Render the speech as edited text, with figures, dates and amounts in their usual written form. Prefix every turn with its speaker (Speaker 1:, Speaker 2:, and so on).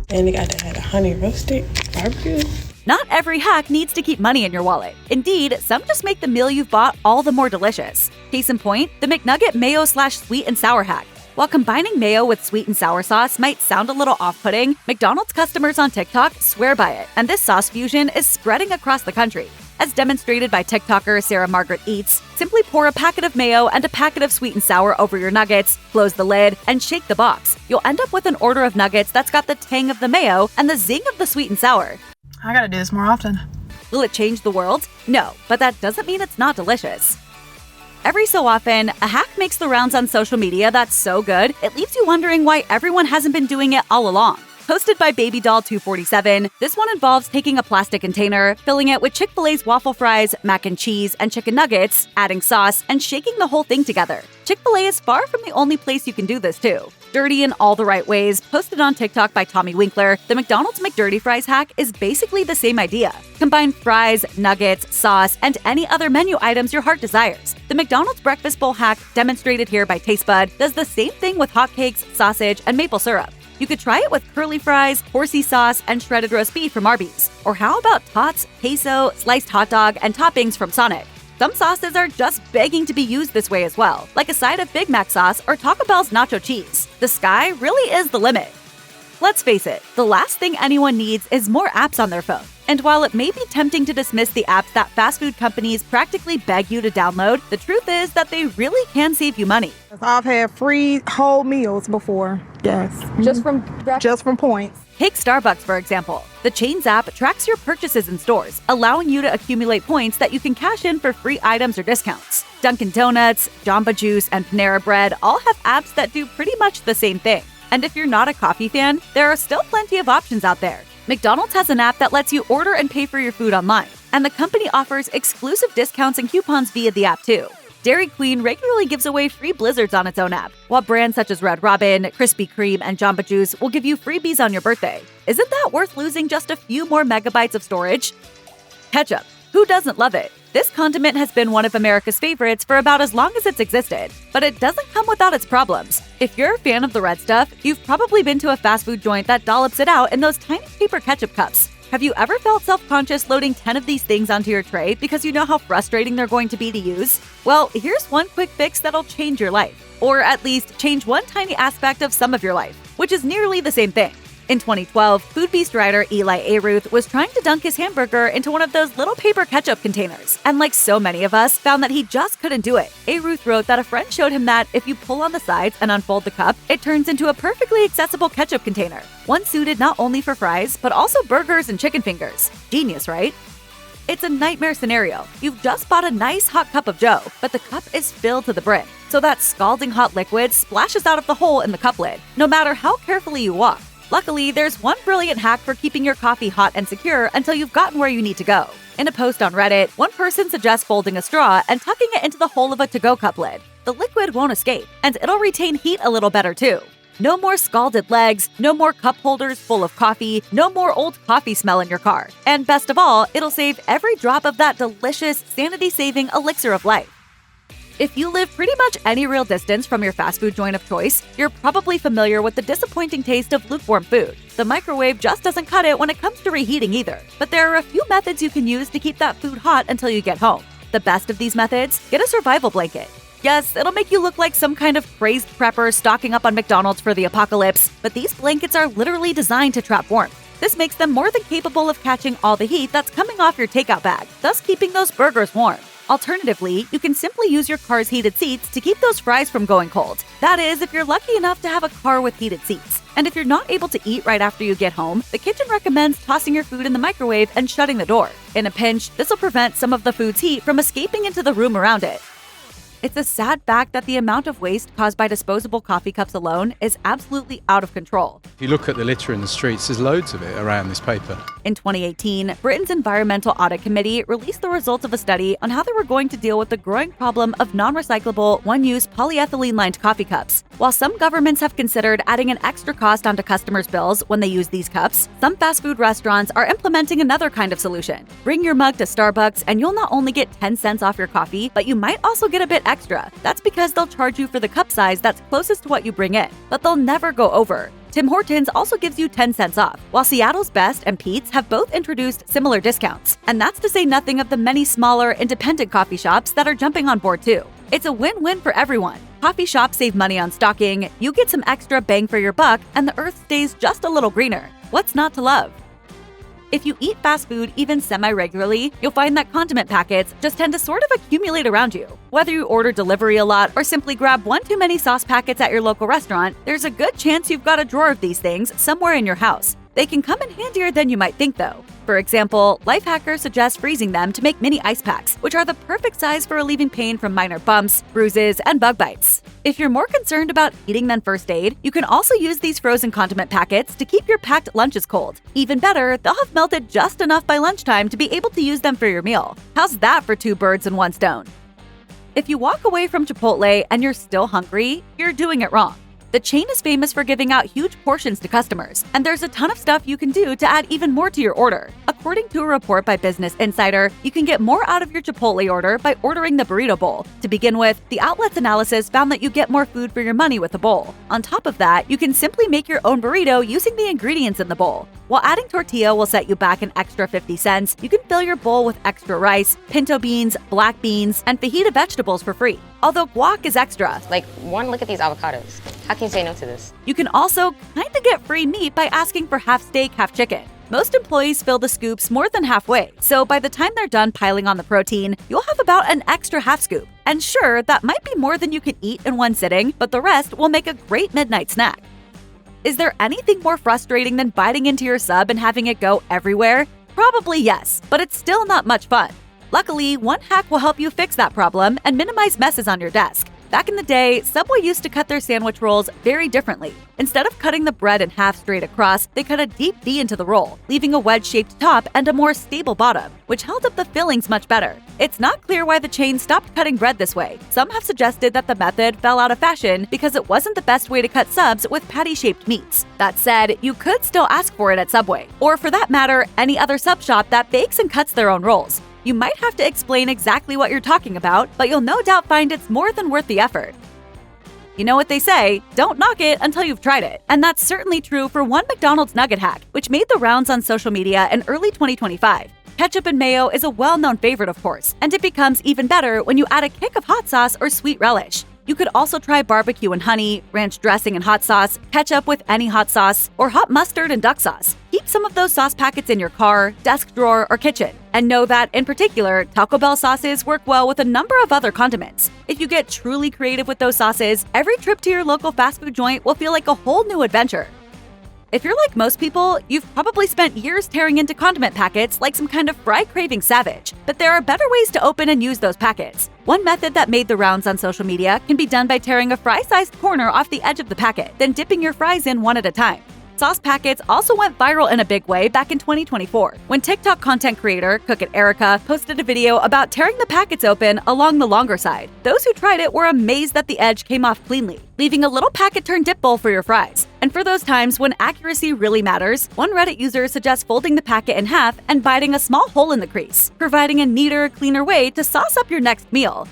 Speaker 1: And they got that honey roasted barbecue.
Speaker 2: Not every hack needs to keep money in your wallet. Indeed, some just make the meal you've bought all the more delicious. Case in point, the McNugget mayo/sweet and sour hack. While combining mayo with sweet and sour sauce might sound a little off-putting, McDonald's customers on TikTok swear by it, and this sauce fusion is spreading across the country. As demonstrated by TikToker Sarah Margaret Eats, simply pour a packet of mayo and a packet of sweet and sour over your nuggets, close the lid, and shake the box. You'll end up with an order of nuggets that's got the tang of the mayo and the zing of the sweet and sour.
Speaker 3: I gotta do this more often.
Speaker 2: Will it change the world? No, but that doesn't mean it's not delicious. Every so often, a hack makes the rounds on social media that's so good, it leaves you wondering why everyone hasn't been doing it all along. Hosted by BabyDoll247, this one involves taking a plastic container, filling it with Chick-fil-A's waffle fries, mac and cheese, and chicken nuggets, adding sauce, and shaking the whole thing together. Chick-fil-A is far from the only place you can do this too. Dirty in all the right ways, posted on TikTok by Tommy Winkler, the McDonald's McDirty Fries hack is basically the same idea. Combine fries, nuggets, sauce, and any other menu items your heart desires. The McDonald's breakfast bowl hack, demonstrated here by Tastebud, does the same thing with hotcakes, sausage, and maple syrup. You could try it with curly fries, horsey sauce, and shredded roast beef from Arby's. Or how about tots, queso, sliced hot dog, and toppings from Sonic? Some sauces are just begging to be used this way as well, like a side of Big Mac sauce or Taco Bell's nacho cheese. The sky really is the limit. Let's face it, the last thing anyone needs is more apps on their phone. And while it may be tempting to dismiss the apps that fast food companies practically beg you to download, the truth is that they really can save you money.
Speaker 3: I've had free whole meals before. Yes. Just from points.
Speaker 2: Take Starbucks, for example. The chain's app tracks your purchases in stores, allowing you to accumulate points that you can cash in for free items or discounts. Dunkin' Donuts, Jamba Juice, and Panera Bread all have apps that do pretty much the same thing. And if you're not a coffee fan, there are still plenty of options out there. McDonald's has an app that lets you order and pay for your food online, and the company offers exclusive discounts and coupons via the app too. Dairy Queen regularly gives away free blizzards on its own app, while brands such as Red Robin, Krispy Kreme, and Jamba Juice will give you freebies on your birthday. Isn't that worth losing just a few more megabytes of storage? Ketchup. Who doesn't love it? This condiment has been one of America's favorites for about as long as it's existed, but it doesn't come without its problems. If you're a fan of the red stuff, you've probably been to a fast food joint that dollops it out in those tiny paper ketchup cups. Have you ever felt self-conscious loading 10 of these things onto your tray because you know how frustrating they're going to be to use? Well, here's one quick fix that'll change your life, or at least change one tiny aspect of some of your life, which is nearly the same thing. In 2012, Food Beast writer Eli Aruth was trying to dunk his hamburger into one of those little paper ketchup containers, and like so many of us, found that he just couldn't do it. Aruth wrote that a friend showed him that if you pull on the sides and unfold the cup, it turns into a perfectly accessible ketchup container, one suited not only for fries, but also burgers and chicken fingers. Genius, right? It's a nightmare scenario. You've just bought a nice hot cup of joe, but the cup is filled to the brim, so that scalding hot liquid splashes out of the hole in the cup lid, no matter how carefully you walk. Luckily, there's one brilliant hack for keeping your coffee hot and secure until you've gotten where you need to go. In a post on Reddit, one person suggests folding a straw and tucking it into the hole of a to-go cup lid. The liquid won't escape, and it'll retain heat a little better too. No more scalded legs, no more cup holders full of coffee, no more old coffee smell in your car. And best of all, it'll save every drop of that delicious, sanity-saving elixir of life. If you live pretty much any real distance from your fast food joint of choice, you're probably familiar with the disappointing taste of lukewarm food. The microwave just doesn't cut it when it comes to reheating either. But there are a few methods you can use to keep that food hot until you get home. The best of these methods? Get a survival blanket. Yes, it'll make you look like some kind of crazed prepper stocking up on McDonald's for the apocalypse, but these blankets are literally designed to trap warmth. This makes them more than capable of catching all the heat that's coming off your takeout bag, thus keeping those burgers warm. Alternatively, you can simply use your car's heated seats to keep those fries from going cold. That is, if you're lucky enough to have a car with heated seats. And if you're not able to eat right after you get home, the kitchen recommends tossing your food in the microwave and shutting the door. In a pinch, this will prevent some of the food's heat from escaping into the room around it. It's a sad fact that the amount of waste caused by disposable coffee cups alone is absolutely out of control.
Speaker 4: If you look at the litter in the streets, there's loads of it around this paper.
Speaker 2: In 2018, Britain's Environmental Audit Committee released the results of a study on how they were going to deal with the growing problem of non-recyclable, one-use polyethylene-lined coffee cups. While some governments have considered adding an extra cost onto customers' bills when they use these cups, some fast food restaurants are implementing another kind of solution. Bring your mug to Starbucks and you'll not only get 10 cents off your coffee, but you might also get a bit extra. That's because they'll charge you for the cup size that's closest to what you bring in, but they'll never go over. Tim Hortons also gives you 10 cents off, while Seattle's Best and Pete's have both introduced similar discounts. And that's to say nothing of the many smaller, independent coffee shops that are jumping on board too. It's a win-win for everyone. Coffee shops save money on stocking, you get some extra bang for your buck, and the earth stays just a little greener. What's not to love? If you eat fast food even semi-regularly, you'll find that condiment packets just tend to sort of accumulate around you. Whether you order delivery a lot or simply grab one too many sauce packets at your local restaurant, there's a good chance you've got a drawer of these things somewhere in your house. They can come in handier than you might think though. For example, Lifehacker suggests freezing them to make mini ice packs, which are the perfect size for relieving pain from minor bumps, bruises, and bug bites. If you're more concerned about eating than first aid, you can also use these frozen condiment packets to keep your packed lunches cold. Even better, they'll have melted just enough by lunchtime to be able to use them for your meal. How's that for 2 birds and 1 stone? If you walk away from Chipotle and you're still hungry, you're doing it wrong. The chain is famous for giving out huge portions to customers, and there's a ton of stuff you can do to add even more to your order. According to a report by Business Insider, you can get more out of your Chipotle order by ordering the burrito bowl. To begin with, the outlet's analysis found that you get more food for your money with a bowl. On top of that, you can simply make your own burrito using the ingredients in the bowl. While adding tortilla will set you back an extra 50 cents, you can fill your bowl with extra rice, pinto beans, black beans, and fajita vegetables for free. Although guac is extra.
Speaker 5: Like, one look at these avocados. How can you say no to this?
Speaker 2: You can also kinda get free meat by asking for half steak, half chicken. Most employees fill the scoops more than halfway, so by the time they're done piling on the protein, you'll have about an extra half scoop. And sure, that might be more than you can eat in one sitting, but the rest will make a great midnight snack. Is there anything more frustrating than biting into your sub and having it go everywhere? Probably yes, but it's still not much fun. Luckily, one hack will help you fix that problem and minimize messes on your desk. Back in the day, Subway used to cut their sandwich rolls very differently. Instead of cutting the bread in half straight across, they cut a deep V into the roll, leaving a wedge-shaped top and a more stable bottom, which held up the fillings much better. It's not clear why the chain stopped cutting bread this way. Some have suggested that the method fell out of fashion because it wasn't the best way to cut subs with patty-shaped meats. That said, you could still ask for it at Subway, or for that matter, any other sub shop that bakes and cuts their own rolls. You might have to explain exactly what you're talking about, but you'll no doubt find it's more than worth the effort. You know what they say, don't knock it until you've tried it. And that's certainly true for one McDonald's nugget hack, which made the rounds on social media in early 2025. Ketchup and mayo is a well-known favorite, of course, and it becomes even better when you add a kick of hot sauce or sweet relish. You could also try barbecue and honey, ranch dressing and hot sauce, ketchup with any hot sauce, or hot mustard and duck sauce. Keep some of those sauce packets in your car, desk drawer, or kitchen. And know that, in particular, Taco Bell sauces work well with a number of other condiments. If you get truly creative with those sauces, every trip to your local fast food joint will feel like a whole new adventure. If you're like most people, you've probably spent years tearing into condiment packets like some kind of fry-craving savage. But there are better ways to open and use those packets. One method that made the rounds on social media can be done by tearing a fry-sized corner off the edge of the packet, then dipping your fries in one at a time. Sauce packets also went viral in a big way back in 2024, when TikTok content creator Cook It Erica posted a video about tearing the packets open along the longer side. Those who tried it were amazed that the edge came off cleanly, leaving a little packet-turned dip bowl for your fries. And for those times when accuracy really matters, one Reddit user suggests folding the packet in half and biting a small hole in the crease, providing a neater, cleaner way to sauce up your next meal.